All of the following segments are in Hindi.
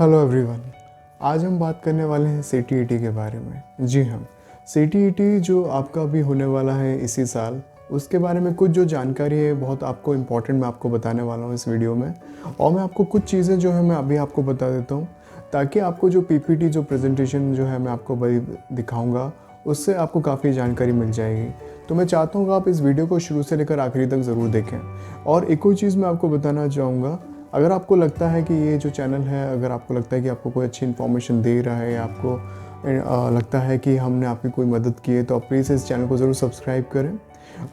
Hello everyone. आज हम बात करने वाले हैं CTET के बारे में। जी हाँ, CTET जो आपका भी होने वाला है इसी साल, उसके बारे में कुछ जो जानकारी है बहुत आपको इम्पोर्टेंट मैं आपको बताने वाला हूँ इस वीडियो में। और मैं आपको कुछ चीज़ें जो है मैं अभी आपको बता देता हूँ, ताकि आपको जो PPT जो प्रेजेंटेशन जो है मैं आपको भाई दिखाऊँगा, उससे आपको काफ़ी जानकारी मिल जाएगी। तो मैं चाहता हूँ कि आप इस वीडियो को शुरू से लेकर आखिरी तक ज़रूर देखें। और एक और चीज़ मैं आपको बताना चाहूँगा, अगर आपको लगता है कि ये जो चैनल है, अगर आपको लगता है कि आपको कोई अच्छी इन्फॉर्मेशन दे रहा है या आपको लगता है कि हमने आपकी कोई मदद की है, तो आप प्लीज़ इस चैनल को ज़रूर सब्सक्राइब करें।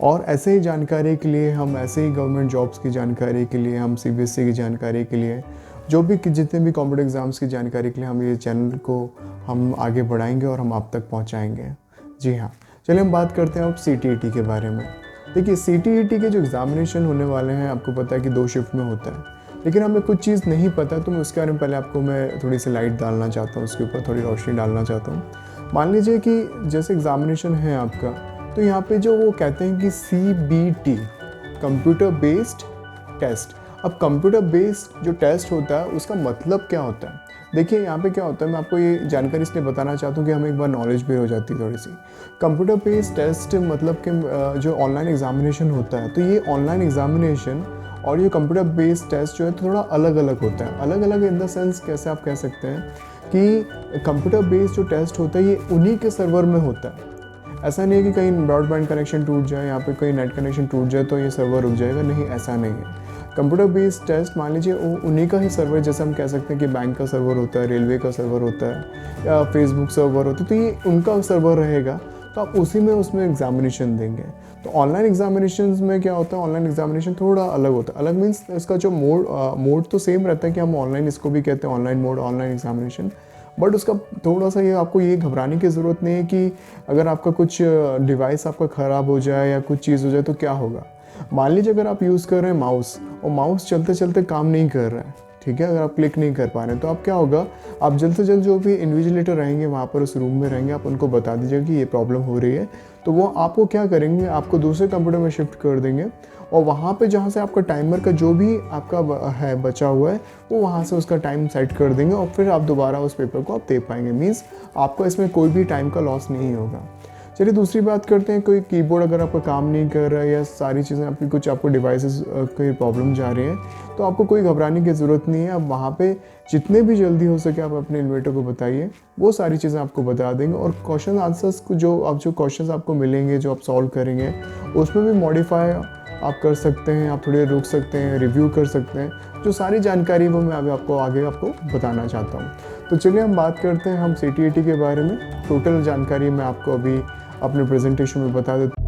और ऐसे ही जानकारी के लिए, हम ऐसे ही गवर्नमेंट जॉब्स की जानकारी के लिए, हम CBSE की जानकारी के लिए, जो भी जितने भी कॉम्पिटिटिव एग्ज़ाम्स की जानकारी के लिए हम ये चैनल को हम आगे बढ़ाएंगे और हम आप तक पहुँचाएँगे। जी हाँ, चलिए हम बात करते हैं अब CTET के बारे में। देखिए, CTET के जो एग्ज़ामिनेशन होने वाले हैं, आपको पता है कि 2 शिफ्ट में होता है, लेकिन हमें कुछ चीज़ नहीं पता, तो मैं उसके बारे में पहले आपको मैं थोड़ी सी लाइट डालना चाहता हूँ, उसके ऊपर थोड़ी रोशनी डालना चाहता हूँ। मान लीजिए कि जैसे एग्ज़ामिनेशन है आपका, तो यहाँ पे जो वो कहते हैं कि CBT, कंप्यूटर बेस्ड टेस्ट। अब कंप्यूटर बेस्ड जो टेस्ट होता है, उसका मतलब क्या होता है? देखिए, यहाँ पे क्या होता है, मैं आपको ये जानकारी इसलिए बताना चाहता हूँ कि हमें एक बार नॉलेज भी हो जाती है थोड़ी सी। कंप्यूटर बेस्ड टेस्ट मतलब कि जो ऑनलाइन एग्ज़ामिनेशन होता है, तो ये ऑनलाइन एग्ज़ामिनेशन और ये कंप्यूटर बेस्ड टेस्ट जो है थोड़ा अलग अलग होता है। अलग अलग इन द सेंस कैसे आप कह सकते हैं कि कंप्यूटर बेस्ड जो टेस्ट होता है ये उन्हीं के सर्वर में होता है। ऐसा नहीं है कि कहीं ब्रॉडबैंड कनेक्शन टूट जाए, यहाँ पे कोई नेट कनेक्शन टूट जाए तो ये सर्वर रुक जाएगा, नहीं, ऐसा नहीं है। कंप्यूटर बेस्ड टेस्ट मान लीजिए उन्हीं का ही सर्वर, जैसे हम कह सकते हैं कि बैंक का सर्वर होता है, रेलवे का सर्वर होता है, या फेसबुक सर्वर होता है, तो ये उनका सर्वर रहेगा, तो आप उसी में उसमें एग्जामिनेशन देंगे। तो ऑनलाइन एग्जामिनेशन में क्या होता है, ऑनलाइन एग्जामिनेशन थोड़ा अलग होता है। अलग मीन्स इसका जो मोड तो सेम रहता है कि हम ऑनलाइन इसको भी कहते हैं, online mode, online examination, but उसका थोड़ा सा ये आपको ये घबराने की ज़रूरत नहीं है कि अगर आपका कुछ डिवाइस आपका ख़राब हो जाए या कुछ चीज़ हो जाए तो क्या होगा। मान लीजिए अगर आप यूज़ कर रहे हैं माउस, और माउस चलते चलते काम नहीं कर रहा है, ठीक है, अगर आप क्लिक नहीं कर पा रहे हैं, तो आप क्या होगा, आप जल्द से जल्द जो भी इन्विजिलेटर रहेंगे वहाँ पर उस रूम में रहेंगे, आप उनको बता दीजिएगा कि ये प्रॉब्लम हो रही है, तो वो आपको क्या करेंगे, आपको दूसरे कंप्यूटर में शिफ्ट कर देंगे, और वहाँ पे जहाँ से आपका टाइमर का जो भी आपका है बचा हुआ है, वो वहाँ से उसका टाइम सेट कर देंगे, और फिर आप दोबारा उस पेपर को आप दे पाएंगे। मीन्स आपको इसमें कोई भी टाइम का लॉस नहीं होगा। चलिए दूसरी बात करते हैं, कोई कीबोर्ड अगर आपका काम नहीं कर रहा है या सारी चीज़ें आपकी कुछ आपको डिवाइसेस कोई प्रॉब्लम जा रही है, तो आपको कोई घबराने की ज़रूरत नहीं है। आप वहाँ पे जितने भी जल्दी हो सके आप अपने इन्वेटर को बताइए, वो सारी चीज़ें आपको बता देंगे। और क्वेश्चन आंसर्स को जो क्वेश्चंस आपको मिलेंगे, जो आप सॉल्व करेंगे, उसमें भी मॉडिफाई आप कर सकते हैं, आप थोड़े रुक सकते हैं, रिव्यू कर सकते हैं। जो सारी जानकारी वो मैं अभी आपको आगे बताना चाहता हूँ। तो चलिए हम बात करते हैं हम CTET के बारे में। टोटल जानकारी मैं आपको अभी अपने प्रेजेंटेशन में बता देता हूँ।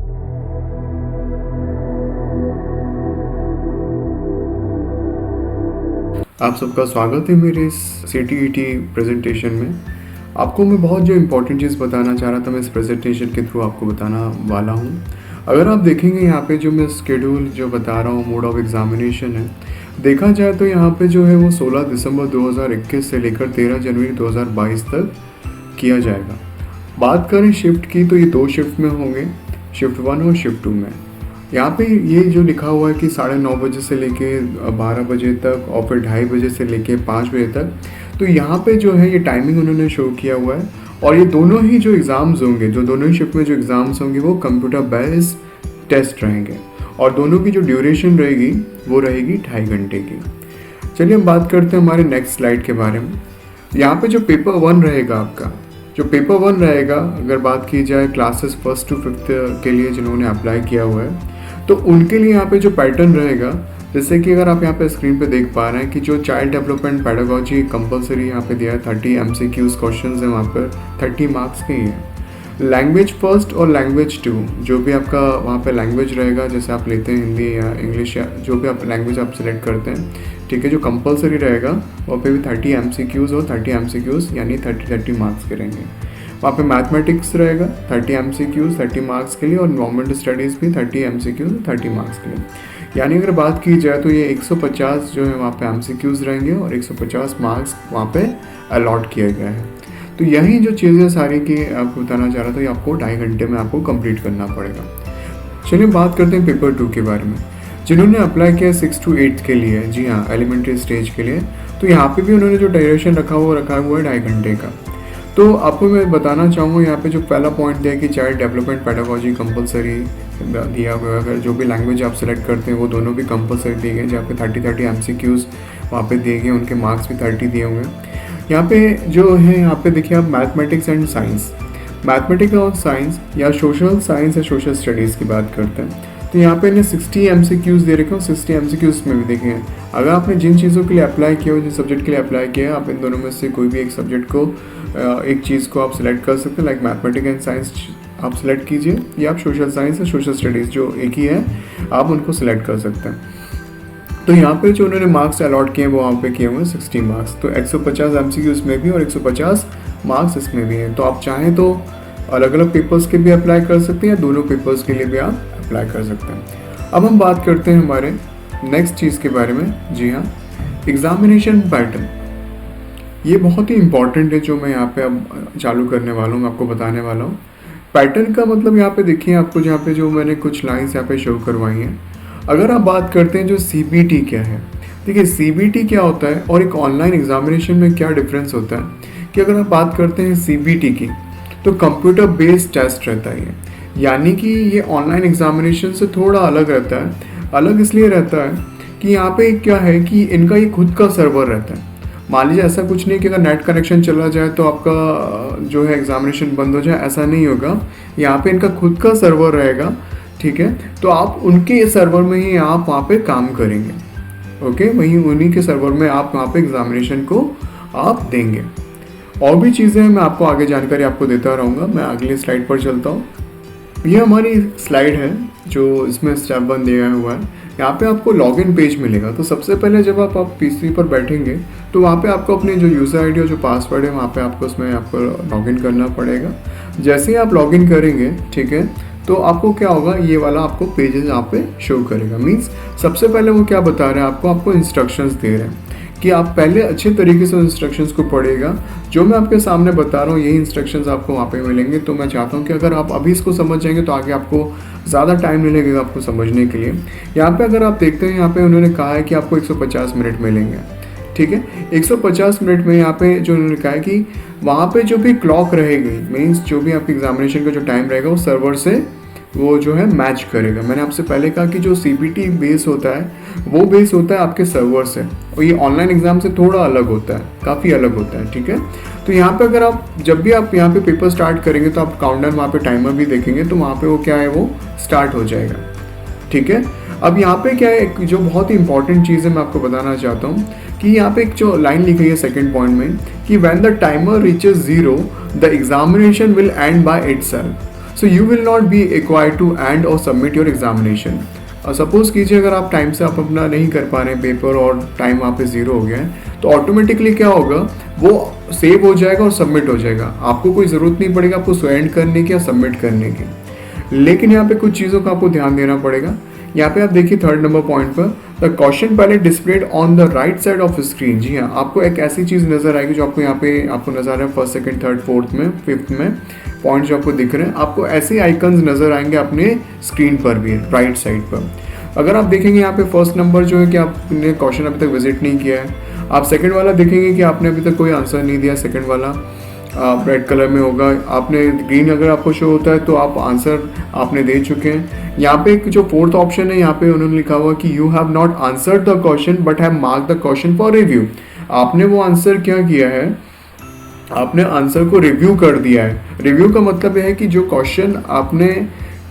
आप सबका स्वागत है मेरे इस CTET प्रेजेंटेशन में। आपको मैं बहुत जो इम्पोर्टेंट चीज़ बताना चाह रहा था, मैं इस प्रेजेंटेशन के थ्रू आपको बताना वाला हूँ। अगर आप देखेंगे यहाँ पे जो मैं स्केड्यूल जो बता रहा हूँ, मोड ऑफ एग्जामिनेशन है, देखा जाए तो यहाँ पे जो है वो 16 दिसंबर 2021 से लेकर 13 जनवरी 2022 तक किया जाएगा। बात करें शिफ्ट की, तो ये 2 शिफ्ट में होंगे, शिफ्ट 1 और शिफ्ट 2 में। यहाँ पे ये जो लिखा हुआ है कि 9:30 बजे से लेके 12 बजे तक, और फिर 2:30 बजे से लेके 5 बजे तक, तो यहाँ पे जो है ये टाइमिंग उन्होंने शो किया हुआ है। और ये दोनों ही जो एग्ज़ाम्स होंगे, जो दोनों ही शिफ्ट में जो एग्ज़ाम्स होंगे, वो कंप्यूटर बेस्ड टेस्ट रहेंगे, और दोनों की जो ड्यूरेशन रहेगी वो रहेगी 2.5 घंटे की। चलिए हम बात करते हैं हमारे नेक्स्ट स्लाइड के बारे में। यहाँ पे जो पेपर 1 रहेगा आपका, जो पेपर 1 रहेगा, अगर बात की जाए क्लासेस 1st to 5th के लिए जिन्होंने अप्लाई किया हुआ है, तो उनके लिए यहाँ पे जो पैटर्न रहेगा, जैसे कि अगर आप यहाँ पे स्क्रीन पे देख पा रहे हैं कि जो चाइल्ड डेवलपमेंट पेडागोजी कंपलसरी यहाँ पे दिया है, 30 MCQs क्वेश्चंस हैं वहाँ पर, 30 मार्क्स के ही हैं। लैंग्वेज फर्स्ट और लैंग्वेज 2, जो भी आपका वहाँ पे लैंग्वेज रहेगा, जैसे आप लेते हैं हिंदी या इंग्लिश या जो भी आप लैंग्वेज आप सिलेक्ट करते हैं, ठीक है, जो कंपलसरी रहेगा वहाँ पे भी 30 MCQs और 30 MCQs यानी 30 मार्क्स के रहेंगे। वहाँ पे मैथमेटिक्स रहेगा 30 MCQs 30 मार्क्स के लिए, और गवर्नमेंट स्टडीज़ भी 30 MCQs 30 मार्क्स के लिए। यानी अगर बात की जाए तो ये 150 जो है वहाँ पे MCQs रहेंगे और 150 मार्क्स वहाँ पे अलॉट किया गया है। तो यही जो चीज़ें सारी की आपको बताना चाह रहा था, ये आपको 2.5 घंटे में आपको कंप्लीट करना पड़ेगा। चलिए बात करते हैं पेपर 2 के बारे में। जिन्होंने अप्लाई किया 6 to 8 के लिए, जी हाँ, एलिमेंट्री स्टेज के लिए, तो यहाँ पे भी उन्होंने जो ड्यूरेशन रखा हुआ है 2.5 घंटे का। तो आपको मैं बताना चाहूँगा यहाँ पे जो पहला पॉइंट दिया कि चाइल्ड डेवलपमेंट पेडागोजी कंपलसरी दिया हुआ है। अगर जो भी लैंग्वेज आप सेलेक्ट करते हैं वो दोनों भी कंपलसरी दिए गए, जहाँ पे 30 MCQs वहाँ पे दिए गए, उनके मार्क्स भी 30 दिए हुए हैं। यहाँ पे जो है, यहाँ पे देखिए आप मैथमेटिक्स एंड साइंस, मैथमेटिक्स और साइंस या सोशल साइंस या सोशल स्टडीज़ की बात करते हैं, तो यहाँ पे इन्हें 60 MCQs दे रखे हो। 60 MCQs में भी देखें, अगर आपने जिन चीज़ों के लिए अप्लाई किया हो, जिन सब्जेक्ट के लिए अप्लाई किया है, आप इन दोनों में से कोई भी एक सब्जेक्ट को, एक चीज़ को आप सिलेक्ट कर सकते हैं। लाइक मैथमेटिक्स एंड साइंस आप सिलेक्ट कीजिए, या आप सोशल साइंस या सोशल स्टडीज़ जो एक ही है आप उनको सिलेक्ट कर सकते हैं। तो यहाँ पे जो उन्होंने मार्क्स अलॉट किए हैं वो वहाँ पे किए हुए हैं 60 मार्क्स। तो 150 MCQs में भी और 150 मार्क्स इसमें भी हैं। तो आप चाहें तो अलग अलग पेपर्स के भी अप्लाई कर सकते हैं या दोनों पेपर्स के लिए भी आप अप्लाई कर सकते हैं। अब हम बात करते हैं हमारे नेक्स्ट चीज़ के बारे में। जी हाँ, एग्जामिनेशन पैटर्न, ये बहुत ही इंपॉर्टेंट है जो मैं यहाँ पे अब चालू करने वाला हूँ, मैं आपको बताने वाला हूँ। पैटर्न का मतलब यहाँ पे देखिए, आपको जहाँ पे जो मैंने कुछ लाइंस यहाँ पे शो करवाई हैं। अगर आप बात करते हैं जो CBT क्या है, देखिए CBT क्या होता है और एक ऑनलाइन एग्जामिनेशन में क्या डिफरेंस होता है कि अगर आप बात करते हैं CBT की, तो कंप्यूटर बेस्ड टेस्ट रहता है ये, यानी कि ये ऑनलाइन एग्जामिनेशन से थोड़ा अलग रहता है। अलग इसलिए रहता है कि यहाँ पे क्या है कि इनका ये खुद का सर्वर रहता है। मान लीजिए ऐसा कुछ नहीं कि अगर नेट कनेक्शन चला जाए तो आपका जो है एग्जामिनेशन बंद हो जाए, ऐसा नहीं होगा। यहाँ पे इनका खुद का सर्वर रहेगा, ठीक है। तो आप उनके सर्वर में ही आप वहाँ पे काम करेंगे, ओके, वहीं उन्हीं के सर्वर में आप वहाँ पे एग्जामिनेशन को आप देंगे। और भी चीज़ें मैं आपको आगे जानकारी आपको देता रहूँगा। मैं अगली स्लाइड पर चलता हूँ। ये हमारी स्लाइड है जो इसमें स्टेप 1 दिया हुआ है। यहाँ पे आपको लॉगिन पेज मिलेगा। तो सबसे पहले जब आप पीसी पर बैठेंगे तो वहाँ पे आपको अपने जो यूज़र आईडी और जो पासवर्ड है वहाँ पे आपको उसमें आपको लॉगिन करना पड़ेगा। जैसे ही आप लॉगिन करेंगे, ठीक है, तो आपको क्या होगा, ये वाला आपको पेजेस यहाँ पे शो करेगा। मीन्स सबसे पहले वो क्या बता रहे हैं आपको इंस्ट्रक्शंस दे रहे हैं कि आप पहले अच्छे तरीके से इंस्ट्रक्शंस को पढ़ेगा। जो मैं आपके सामने बता रहा हूँ यही इंस्ट्रक्शंस आपको वहाँ पे मिलेंगे। तो मैं चाहता हूँ कि अगर आप अभी इसको समझ जाएंगे तो आगे आपको ज़्यादा टाइम नहीं लगेगा आपको समझने के लिए। यहाँ पे अगर आप देखते हैं, यहाँ पे उन्होंने कहा है कि आपको 150 मिनट मिलेंगे, ठीक है। 150 मिनट में यहाँ पे जो उन्होंने कहा है कि वहाँ पे जो भी क्लॉक रहेगी, मीन्स जो भी आपके एग्जामिनेशन का जो टाइम रहेगा वो सर्वर से वो जो है मैच करेगा। मैंने आपसे पहले कहा कि जो CBT बेस होता है वो बेस होता है आपके सर्वर से, और ये ऑनलाइन एग्जाम से थोड़ा अलग होता है, काफ़ी अलग होता है, ठीक है। तो यहाँ पे अगर आप जब भी आप यहाँ पे पेपर स्टार्ट करेंगे तो आप काउंटडाउन वहाँ पे टाइमर भी देखेंगे, तो वहाँ पे वो क्या है वो स्टार्ट हो जाएगा, ठीक है। अब यहाँ पे क्या है, जो बहुत ही इंपॉर्टेंट चीज़ है मैं आपको बताना चाहता हूँ कि यहाँ पे एक जो लाइन लिखी है सेकंड पॉइंट में कि when the timer reaches 0 the examination will end by itself, so you will not be required to end और सबमिट योर एग्जामिनेशन। और सपोज कीजिए अगर आप टाइम से आप अपना नहीं कर पा रहे हैं पेपर और टाइम वहाँ पे 0 हो गया है, तो ऑटोमेटिकली क्या होगा, वो सेव हो जाएगा और सबमिट हो जाएगा। आपको कोई ज़रूरत नहीं पड़ेगा आपको सेंड करने की या सबमिट करने की। लेकिन यहाँ पे कुछ चीज़ों का आपको ध्यान देना पड़ेगा। यहाँ पे आप देखिए 3rd नंबर पॉइंट पर, the question palette displayed on the right side of screen. जी हाँ, आपको एक ऐसी चीज़ नजर आएगी जो आपको यहाँ पे आपको नजर आ रहा है 1st, 2nd, 3rd, 4th में 5th में पॉइंट जो आपको दिख रहे हैं, आपको ऐसे आइकन्स नजर आएंगे अपने स्क्रीन पर भी राइट साइड पर। अगर आप देखेंगे यहाँ पे 1st नंबर जो है कि आपने क्वेश्चन अभी तक विजिट नहीं किया है, आप 2nd वाला देखेंगे कि आपने अभी तक कोई आंसर नहीं दिया, 2nd वाला रेड कलर में होगा, आपने ग्रीन अगर आपको शो होता है तो आप आंसर आपने दे चुके हैं। यहाँ पे एक जो 4th ऑप्शन है यहाँ पे उन्होंने लिखा हुआ कि you have not answered the question but have mark the question for review. आपने वो आंसर क्या किया है, आपने आंसर को रिव्यू कर दिया है। रिव्यू का मतलब यह है कि जो क्वेश्चन आपने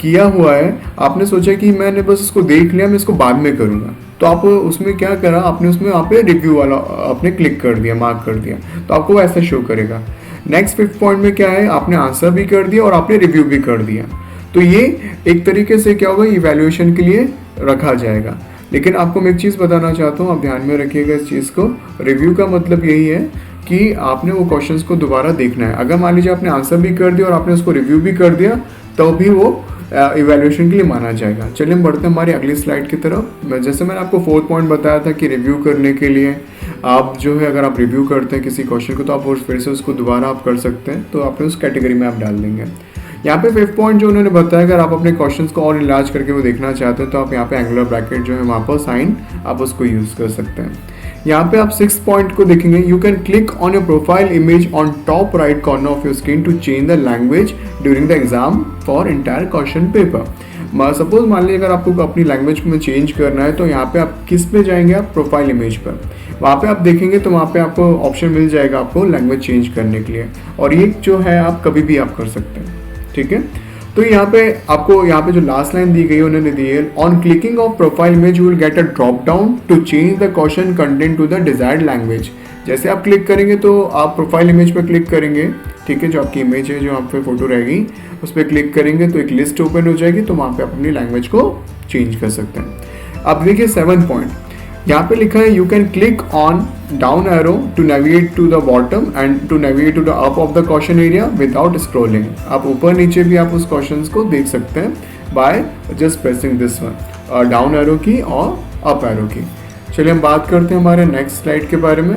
किया हुआ है आपने सोचा कि मैंने बस इसको देख लिया, मैं इसको बाद में करूँगा, तो आप उसमें क्या करा, आपने उसमें वहाँ पे रिव्यू वाला आपने क्लिक कर दिया, मार्क कर दिया, तो आपको ऐसा शो करेगा। नेक्स्ट 5th पॉइंट में क्या है, आपने आंसर भी कर दिया और आपने रिव्यू भी कर दिया। तो ये एक तरीके से क्या होगा, इवैल्यूएशन के लिए रखा जाएगा। लेकिन आपको मैं एक चीज़ बताना चाहता हूँ, आप ध्यान में रखिएगा इस चीज़ को। रिव्यू का मतलब यही है कि आपने वो क्वेश्चंस को दोबारा देखना है। अगर मान लीजिए आपने आंसर भी कर दिया और आपने उसको रिव्यू भी कर दिया तो भी वो इवैल्यूएशन के लिए माना जाएगा। चलिए हम बढ़ते हैं हमारी अगली स्लाइड की तरफ। जैसे मैंने आपको 4th पॉइंट बताया था कि रिव्यू करने के लिए आप जो है अगर आप रिव्यू करते हैं किसी क्वेश्चन को तो आप फिर से उसको दोबारा आप कर सकते हैं, तो आपने उस कैटेगरी में आप डाल देंगे। यहाँ पे 5th पॉइंट जो उन्होंने बताया, अगर आप अपने क्वेश्चंस को और इलाज करके वो देखना चाहते हैं तो आप यहाँ पे एंगुलर ब्रैकेट जो है वहाँ पर साइन आप उसको यूज़ कर सकते हैं। यहाँ पे आप 6 पॉइंट को देखेंगे, you can click on your profile image on top right corner of your screen to change the language during the exam for entire question paper. Suppose मान लीजिए अगर आपको अपनी लैंग्वेज में चेंज करना है तो यहाँ पे आप किस पे जाएंगे, आप प्रोफाइल इमेज पर, वहाँ पे आप देखेंगे तो वहाँ पे आपको ऑप्शन मिल जाएगा आपको लैंग्वेज चेंज करने के लिए, और ये जो है आप कभी भी आप कर सकते हैं, ठीक है। तो यहाँ पे आपको यहाँ पे जो लास्ट लाइन दी गई उन्होंने दी है, on clicking of profile image you will get a drop down to change the question content to the desired language. जैसे आप क्लिक करेंगे तो आप प्रोफाइल इमेज पर क्लिक करेंगे, ठीक है, जो आपकी इमेज है, जो आप पे फोटो रहेगी उस पर क्लिक करेंगे तो एक लिस्ट ओपन हो जाएगी, तो वहाँ पे आप अपनी लैंग्वेज को चेंज कर सकते हैं। अब देखिए 7 पॉइंट, यहाँ पे लिखा है you can click on down arrow to navigate to the bottom and to navigate to the up of the question area without scrolling. आप ऊपर नीचे भी आप उस क्वेश्चन को देख सकते हैं by just pressing this one, down arrow की और अप एरो की। चलिए हम बात करते हैं हमारे नेक्स्ट स्लाइड के बारे में।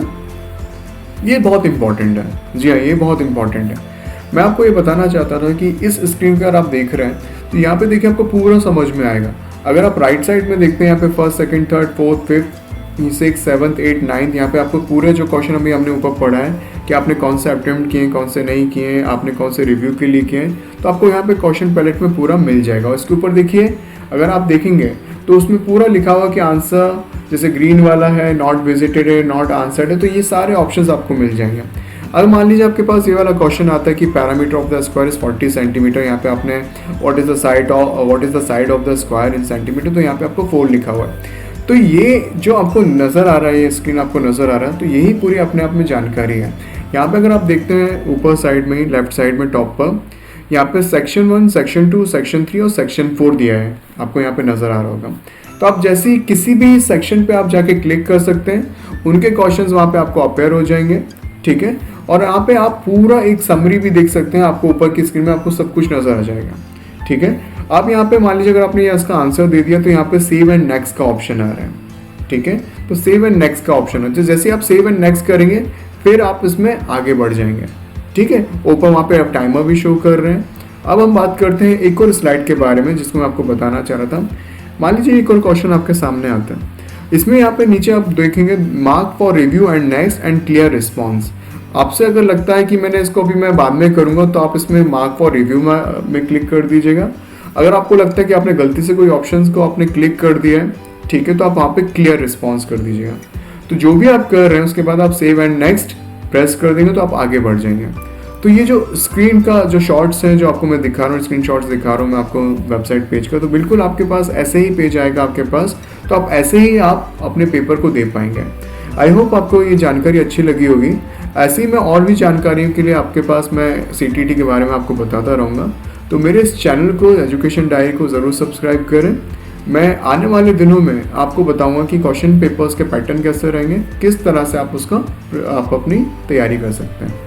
ये बहुत इंपॉर्टेंट है, जी हाँ ये बहुत इंपॉर्टेंट है। मैं आपको ये बताना चाहता था कि इस स्क्रीन पर आप देख रहे हैं तो यहाँ पे देखिए आपको पूरा समझ में आएगा। अगर आप राइट साइड में देखते हैं यहाँ पे first, second, third, fourth, fifth, 6, 7, 8, 9, यहाँ पे आपको पूरे जो क्वेश्चन अभी हमने ऊपर पढ़ा है कि आपने कौन से अटेम्प्ट किए हैं, कौन से नहीं किए हैं, आपने कौन से रिव्यू के लिए किए हैं, तो आपको यहाँ पे क्वेश्चन पैलेट में पूरा मिल जाएगा। और इसके ऊपर देखिए अगर आप देखेंगे तो उसमें पूरा लिखा हुआ कि आंसर, जैसे ग्रीन वाला है नॉट विजिटेड है, नॉट आंसर्ड है, तो ये सारे ऑप्शंस आपको मिल जाएंगे। अगर मान लीजिए आपके पास ये वाला क्वेश्चन आता है कि parameter of the square is 40 centimetre, यहाँ पे आपने what is the side of the square in centimetre, तो यहाँ पे आपको 4 लिखा हुआ है। तो ये जो आपको नज़र आ रहा है, ये स्क्रीन आपको नज़र आ रहा है, तो यही पूरी अपने आप में जानकारी है। यहाँ पे अगर आप देखते हैं ऊपर साइड में, लेफ्ट साइड में टॉप पर, यहाँ पे सेक्शन 1, सेक्शन 2, सेक्शन 3 और सेक्शन 4 दिया है, आपको यहाँ पे नज़र आ रहा होगा। तो आप जैसे ही किसी भी सेक्शन पे आप जाके क्लिक कर सकते हैं, उनके क्वेश्चंस वहाँ पे आपको अपेयर हो जाएंगे, ठीक है। और यहाँ पे आप पूरा एक समरी भी देख सकते हैं, आपको ऊपर की स्क्रीन में आपको सब कुछ नज़र आ जाएगा, ठीक है। आप यहाँ पे मान लीजिए अगर आपने इसका आंसर दे दिया तो यहाँ पे सेव एंड नेक्स्ट का ऑप्शन आ रहा है, ठीक है। तो सेव एंड नेक्स्ट का ऑप्शन है, जैसे आप सेव एंड नेक्स्ट करेंगे फिर आप इसमें आगे बढ़ जाएंगे, ठीक है। ऊपर वहाँ पे आप टाइमर भी शो कर रहे हैं। अब हम बात करते हैं एक और स्लाइड के बारे में जिसको मैं आपको बताना चाह रहा था। मान लीजिए एक और क्वेश्चन आपके सामने आता है, इसमें यहाँ पे नीचे आप देखेंगे mark for review and next and clear response. आपसे अगर लगता है कि मैंने इसको अभी मैं बाद में करूँगा तो आप इसमें मार्क फॉर रिव्यू में क्लिक कर दीजिएगा। अगर आपको लगता है कि आपने गलती से कोई ऑप्शंस को आपने क्लिक कर दिया है, ठीक है, तो आप वहाँ पे क्लियर रिस्पॉन्स कर दीजिएगा। तो जो भी आप कर रहे हैं उसके बाद आप सेव एंड नेक्स्ट प्रेस कर देंगे तो आप आगे बढ़ जाएंगे। तो ये जो स्क्रीन का जो शॉट्स हैं जो आपको मैं दिखा रहा हूँ, स्क्रीन शॉट्स दिखा रहा हूँ मैं आपको वेबसाइट पेज का, तो बिल्कुल आपके पास ऐसे ही पेज आएगा आपके पास, तो आप ऐसे ही आप अपने पेपर को दे पाएंगे। आई होप आपको ये जानकारी अच्छी लगी होगी। ऐसे ही मैं और भी जानकारियों के लिए आपके पास मैं CTET के बारे में आपको बताता रहूँगा। तो मेरे इस चैनल को, एजुकेशन डायरी को ज़रूर सब्सक्राइब करें। मैं आने वाले दिनों में आपको बताऊंगा कि क्वेश्चन पेपर्स के पैटर्न कैसे रहेंगे, किस तरह से आप अपनी तैयारी कर सकते हैं।